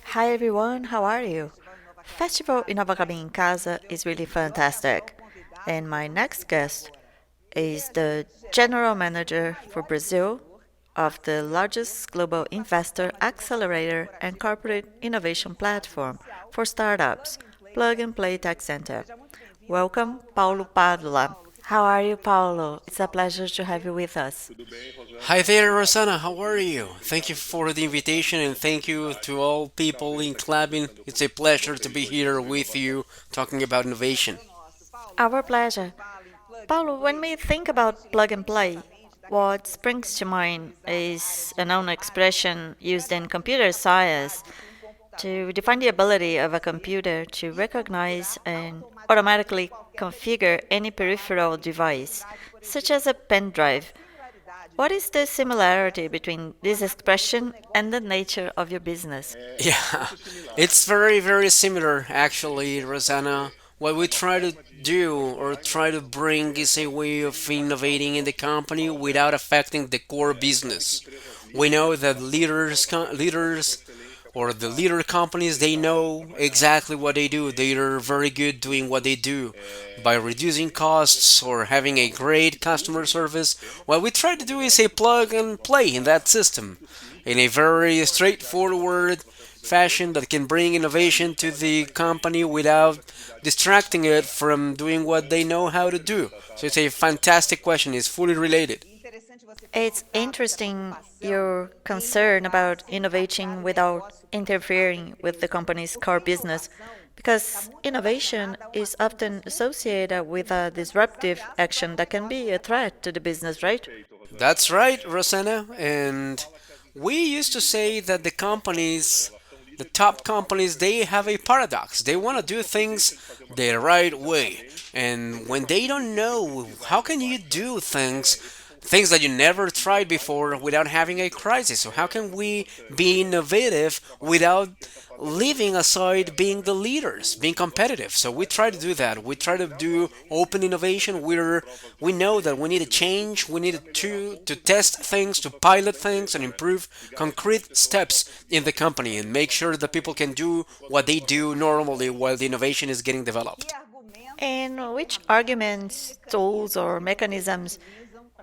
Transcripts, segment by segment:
Hi everyone, how are you? Festival Inovação em Casa is really fantastic. And my next guest is the General Manager for Brazil of the largest global investor accelerator and corporate innovation platform for startups, Plug and Play Tech Center. Welcome, Paulo Padula. How are you, Paulo? It's a pleasure to have you with us. Hi there, Rosanna. How are you? Thank you for the invitation and thank you to all people in clubbing. It's a pleasure to be here with you talking about innovation. Our pleasure. Paulo, when we think about plug and play, what springs to mind is a known expression used in computer science to define the ability of a computer to recognize and automatically configure any peripheral device, such as a pen drive. What is the similarity between this expression and the nature of your business? Yeah, it's very similar actually, Rosanna. What we try to do or try to bring is a way of innovating in the company without affecting the core business. We know that leaders or the leader companies, they know exactly what they do. They are very good doing what they do by reducing costs or having a great customer service. What we try to do is a plug and play in that system in a very straightforward fashion that can bring innovation to the company without distracting it from doing what they know how to do. So it's a fantastic question. It's fully related. It's interesting your concern about innovating without interfering with the company's core business because innovation is often associated with a disruptive action that can be a threat to the business, right? That's right, Rosanna. And we used to say that the top companies, they have a paradox. They want to do things the right way. And when they don't know, how can you do things that you never tried before without having a crisis? So how can we be innovative without leaving aside being the leaders, being competitive? So we try to do that. We try to do open innovation. We know that we need to change. We need to test things, to pilot things, and improve concrete steps in the company and make sure that people can do what they do normally while the innovation is getting developed. And which arguments, tools, or mechanisms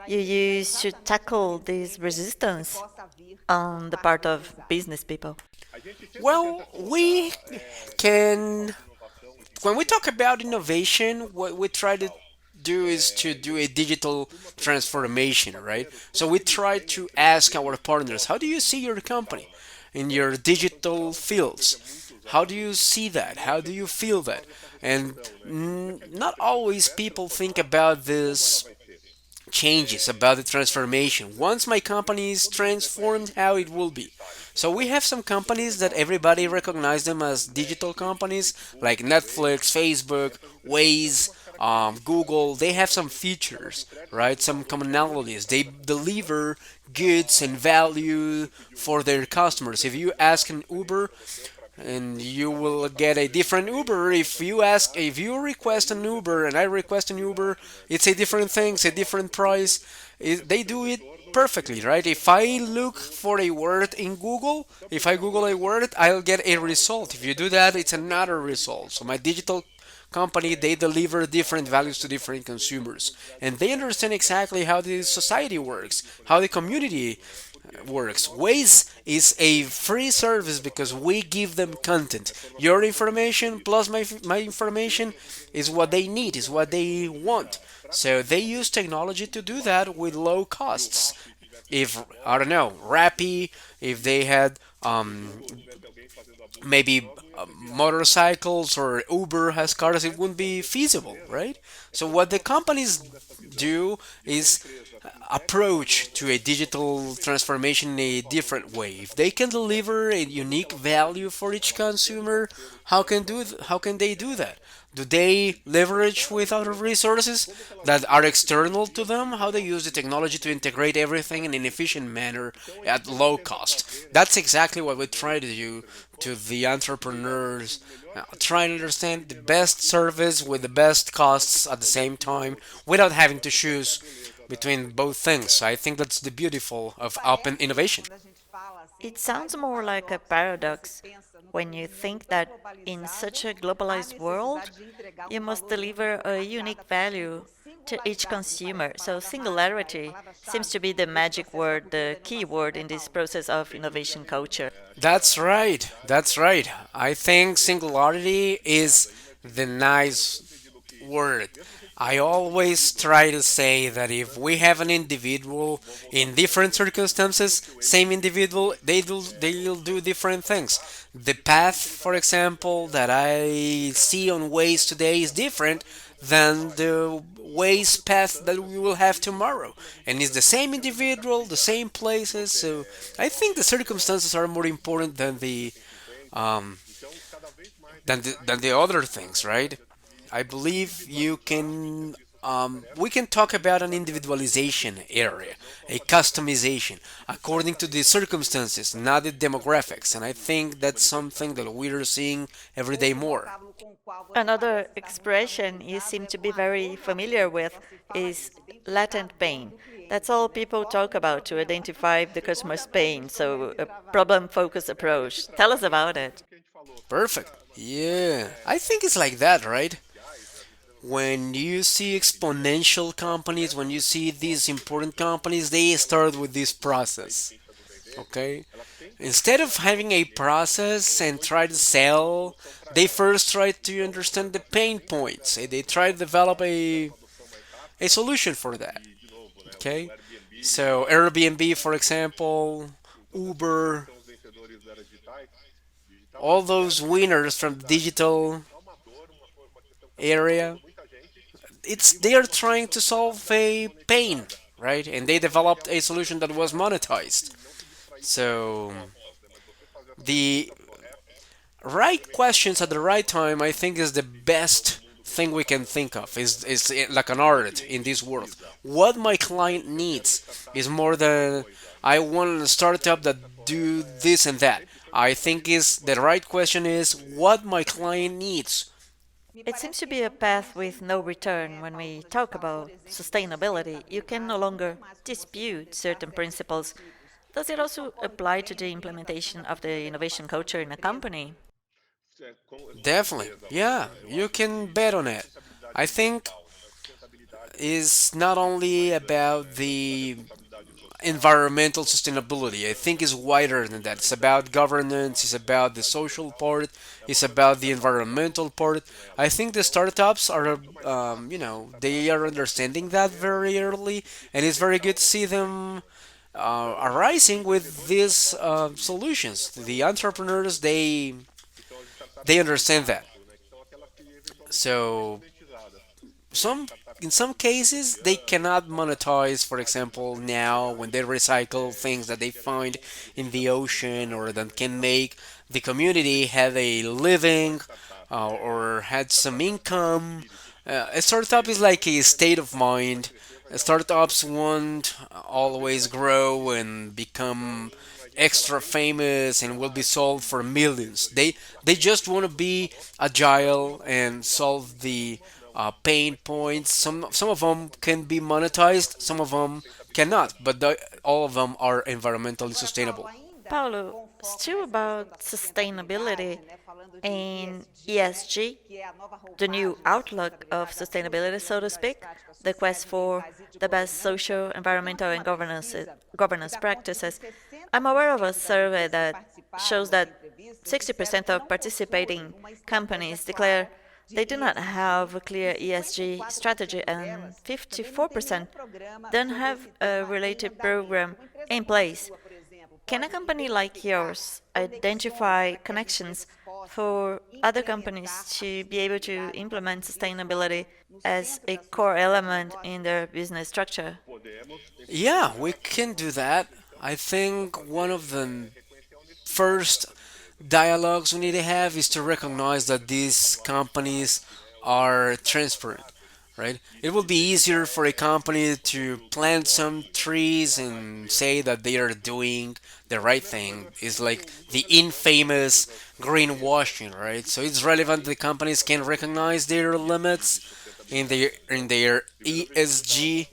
you use to tackle this resistance on the part of business people? Well, we can when we talk about innovation, what we try to do is to do a digital transformation, right? So we try to ask our partners, how do you see your company in your digital fields? How do you see that? How do you feel that? And not always people think about this changes, about the transformation. Once my company is transformed, how it will be. So we have some companies that everybody recognize them as digital companies, like Netflix, Facebook, Waze, Google. They have some features, right? Some commonalities. They deliver goods and value for their customers. If you ask an Uber, and you will get a different Uber. If you request an Uber and I request an Uber, it's a different thing, it's a different price. They do it perfectly, right? If I look for a word in Google, if I Google a word, I'll get a result. If you do that, it's another result. So my digital company, they deliver different values to different consumers, and they understand exactly how the society works, how the community works. Waze is a free service because we give them content. Your information plus my information is what they need, is what they want. So they use technology to do that with low costs. If I don't know, Rappi, if they had maybe motorcycles or Uber has cars, it wouldn't be feasible, right? So what the companies do is approach to a digital transformation in a different way. If they can deliver a unique value for each consumer, how can they do that? Do they leverage with other resources that are external to them? How they use the technology to integrate everything in an efficient manner at low cost? That's exactly what we try to do to the entrepreneurs. Try to understand the best service with the best costs at the same time without having to choose between both things. I think that's the beautiful of open innovation. It sounds more like a paradox when you think that in such a globalized world, you must deliver a unique value to each consumer. So, singularity seems to be the magic word, the key word in this process of innovation culture. That's right. That's right. I think singularity is the nice word. I always try to say that if we have an individual in different circumstances, same individual, they'll do different things. The path, for example, that I see on Waze today is different than the Waze path that we will have tomorrow. And it's the same individual, the same places. So I think the circumstances are more important um, than the other things, right? I believe you can. We can talk about an individualization area, a customization, according to the circumstances, not the demographics. And I think that's something that we are seeing every day more. Another expression you seem to be very familiar with is latent pain. That's all people talk about to identify the customer's pain, so a problem focused approach. Tell us about it. Perfect. Yeah, I think it's like that, right? When you see exponential companies, when you see these important companies, they start with this process. Okay? Instead of having a process and try to sell, they first try to understand the pain points. They try to develop a solution for that. Okay? So, Airbnb, for example, Uber, all those winners from the digital area, it's they are trying to solve a pain, right? And they developed a solution that was monetized. So the right questions at the right time, I think, is the best thing we can think of. Is like an art in this world. What my client needs is more than I want a startup that do this and that. I think is the right question is what my client needs. It seems to be a path with no return when we talk about sustainability. You can no longer dispute certain principles. Does it also apply to the implementation of the innovation culture in a company? Definitely, yeah, you can bet on it. I think is not only about the environmental sustainability. I think it's wider than that. It's about governance. It's about the social part. It's about the environmental part. I think the startups are, they are understanding that very early, and it's very good to see them arising with these solutions. The entrepreneurs, they understand that. So some in some cases they cannot monetize, for example, now when they recycle things that they find in the ocean or that can make the community have a living or had some income. A startup is like a state of mind. Startups won't always grow and become extra famous and will be sold for millions. They just want to be agile and solve the pain points. Some of them can be monetized, some of them cannot, but all of them are environmentally sustainable. Paulo, still about sustainability and ESG, the new outlook of sustainability, so to speak, the quest for the best social, environmental, and governance practices. I'm aware of a survey that shows that 60% of participating companies declare they do not have a clear ESG strategy, and 54% don't have a related program in place. Can a company like yours identify connections for other companies to be able to implement sustainability as a core element in their business structure? Yeah, we can do that. I think one of the first dialogues we need to have is to recognize that these companies are transparent, right? It will be easier for a company to plant some trees and say that they are doing the right thing. It's like the infamous greenwashing, right? So it's relevant that companies can recognize their limits in their ESG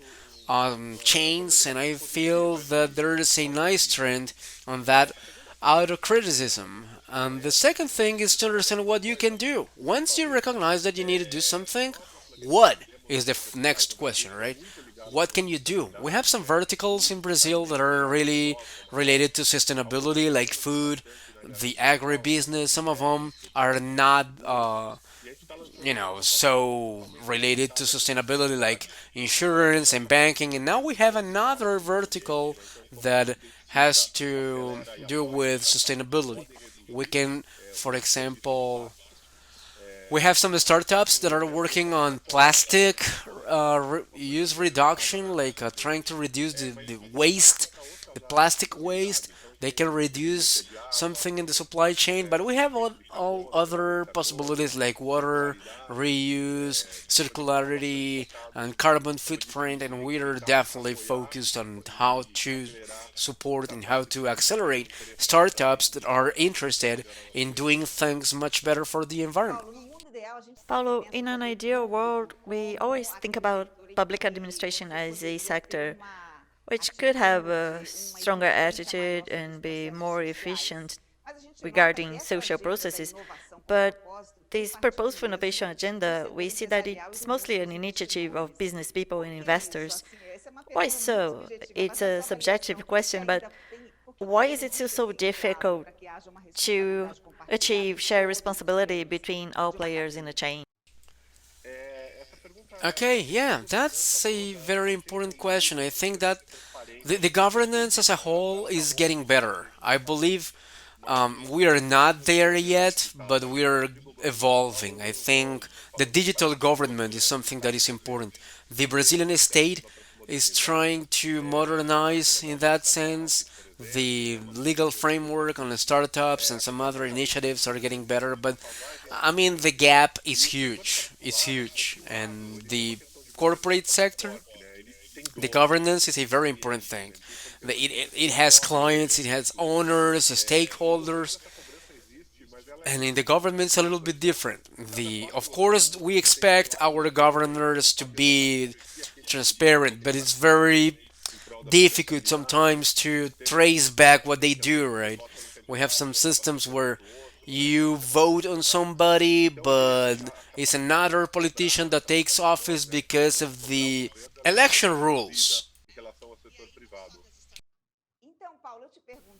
chains, and I feel that there is a nice trend on that auto criticism. The second thing is to understand what you can do. Once you recognize that you need to do something, what is the next question, right? What can you do? We have some verticals in Brazil that are really related to sustainability, like food, the agribusiness. Some of them are not so related to sustainability like insurance and banking. And now we have another vertical that has to do with sustainability. We can, for example, we have some startups that are working on plastic use reduction, like trying to reduce the waste, the plastic waste. They can reduce something in the supply chain, but we have all other possibilities like water reuse, circularity, and carbon footprint, and we are definitely focused on how to support and how to accelerate startups that are interested in doing things much better for the environment. Paulo, in an ideal world, we always think about public administration as a sector which could have a stronger attitude and be more efficient regarding social processes. But this purposeful innovation agenda, we see that it's mostly an initiative of business people and investors. Why so? It's a subjective question, but why is it still so difficult to achieve shared responsibility between all players in the chain? Okay, yeah, that's a very important question. I think that the governance as a whole is getting better. I believe we are not there yet, but we are evolving. I think the digital government is something that is important. The Brazilian state is trying to modernize in that sense. The legal framework on the startups and some other initiatives are getting better, but I mean the gap is huge. It's huge, and the corporate sector, the governance is a very important thing. It has clients, it has owners, stakeholders, and in the government it's a little bit different. The Of course we expect our governors to be transparent, but it's very difficult sometimes to trace back what they do, right? We have some systems where you vote on somebody, but it's another politician that takes office because of the election rules.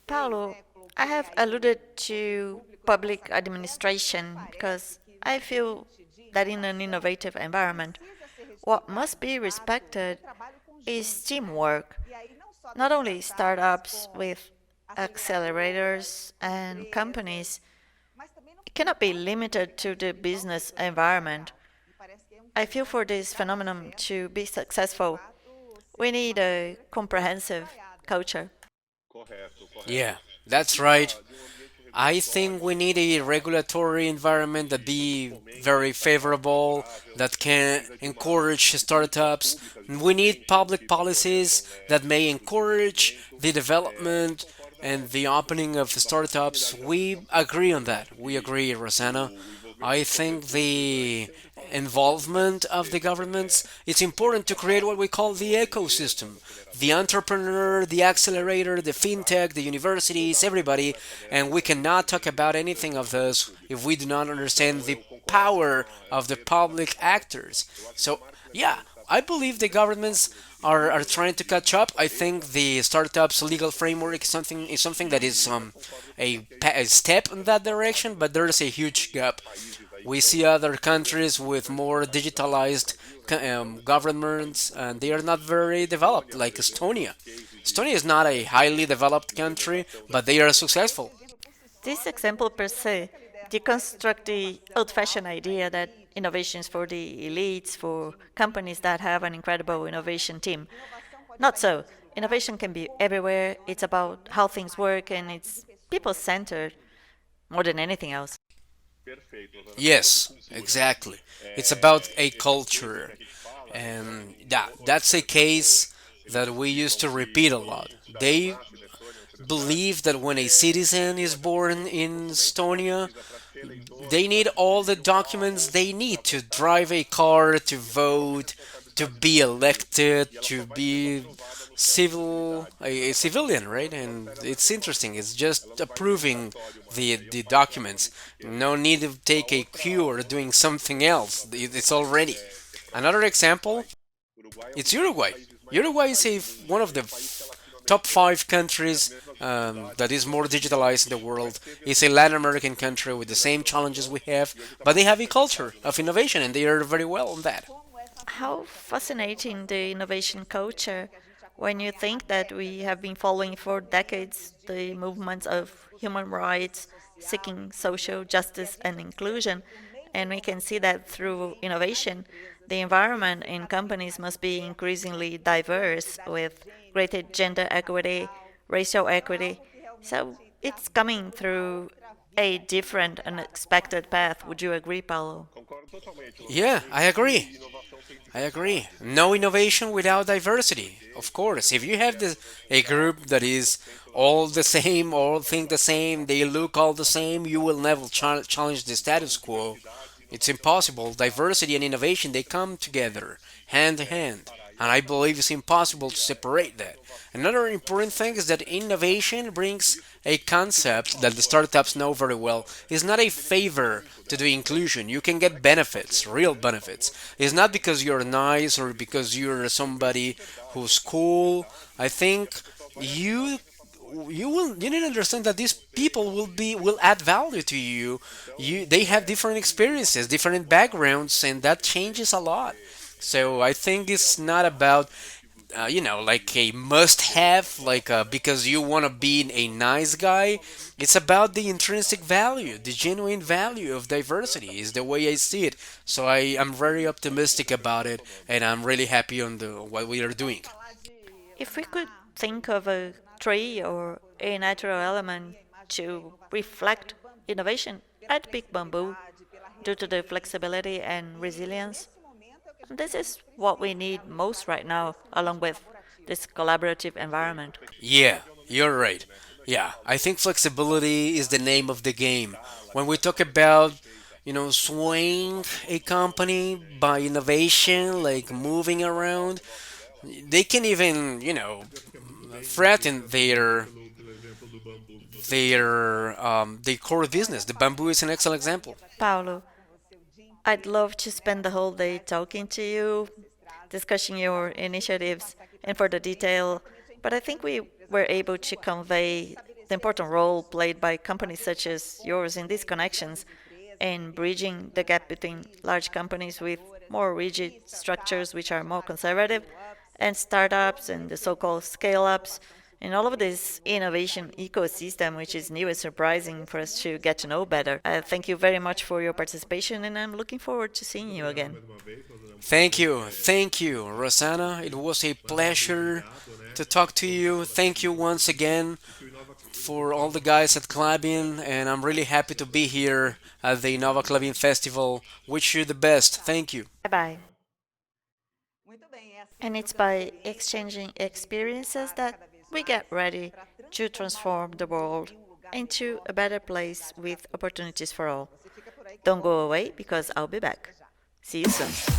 Paulo, I have alluded to public administration because I feel that in an innovative environment, what must be respected is teamwork, not only startups with accelerators and companies. It cannot be limited to the business environment. I feel for this phenomenon to be successful, we need a comprehensive culture. Yeah, that's right. I think we need a regulatory environment that be very favorable, that can encourage startups. We need public policies that may encourage the development and the opening of startups. We agree on that. We agree, Rosanna. I think the involvement of the governments, it's important to create what we call the ecosystem. The entrepreneur, the accelerator, the fintech, the universities, everybody, and we cannot talk about anything of this if we do not understand the power of the public actors. So, yeah, I believe the governments are trying to catch up. I think the startups legal framework is something that is a step in that direction, but there is a huge gap. We see other countries with more digitalized governments, and they are not very developed, like Estonia. Estonia is not a highly developed country, but they are successful. This example per se deconstruct the old-fashioned idea that innovation is for the elites, for companies that have an incredible innovation team. Not so. Innovation can be everywhere. It's about how things work and it's people-centered more than anything else. Yes, exactly. It's about a culture, and that's a case that we used to repeat a lot. They believe that when a citizen is born in Estonia, they need all the documents they need to drive a car, to vote, to be elected, to be a civilian, right? And it's interesting. It's just approving the documents. No need to take a cue or doing something else. It's already. Another example, it's Uruguay. Uruguay is one of the top five countries that is more digitalized in the world. It's a Latin American country with the same challenges we have, but they have a culture of innovation and they are very well on that. How fascinating the innovation culture when you think that we have been following for decades the movements of human rights, seeking social justice and inclusion, and we can see that through innovation, the environment in companies must be increasingly diverse with greater gender equity, racial equity. So it's coming through a different, unexpected path. Would you agree, Paulo? Yeah, I agree. I agree. No innovation without diversity. Of course, if you have a group that is all the same, all think the same, they look all the same, you will never challenge the status quo. It's impossible. Diversity and innovation, they come together, hand in hand. And I believe it's impossible to separate that. Another important thing is that innovation brings a concept that the startups know very well. It's not a favor to the inclusion. You can get benefits, real benefits. It's not because you're nice or because you're somebody who's cool. I think you you need to understand that these people will add value to you. They have different experiences, different backgrounds, and that changes a lot. So I think it's not about like a must-have, like because you want to be a nice guy. It's about the intrinsic value, the genuine value of diversity. Is the way I see it. So I am very optimistic about it, and I'm really happy on the what we are doing. If we could think of a tree or a natural element to reflect innovation, I'd pick bamboo due to the flexibility and resilience. This is what we need most right now, along with this collaborative environment. Yeah, you're right. Yeah, I think flexibility is the name of the game. When we talk about, swaying a company by innovation, like moving around, they can even, threaten their core business. The bamboo is an excellent example. Paulo, I'd love to spend the whole day talking to you, discussing your initiatives and further detail, but I think we were able to convey the important role played by companies such as yours in these connections and bridging the gap between large companies with more rigid structures which are more conservative and startups and the so-called scale-ups and all of this innovation ecosystem, which is new and surprising for us to get to know better. Thank you very much for your participation, and I'm looking forward to seeing you again. Thank you, Rosanna. It was a pleasure to talk to you. Thank you once again for all the guys at Clubbing, and I'm really happy to be here at the Nova Clubbing Festival. Wish you the best. Thank you. Bye bye. And it's by exchanging experiences that we get ready to transform the world into a better place with opportunities for all. Don't go away because I'll be back. See you soon.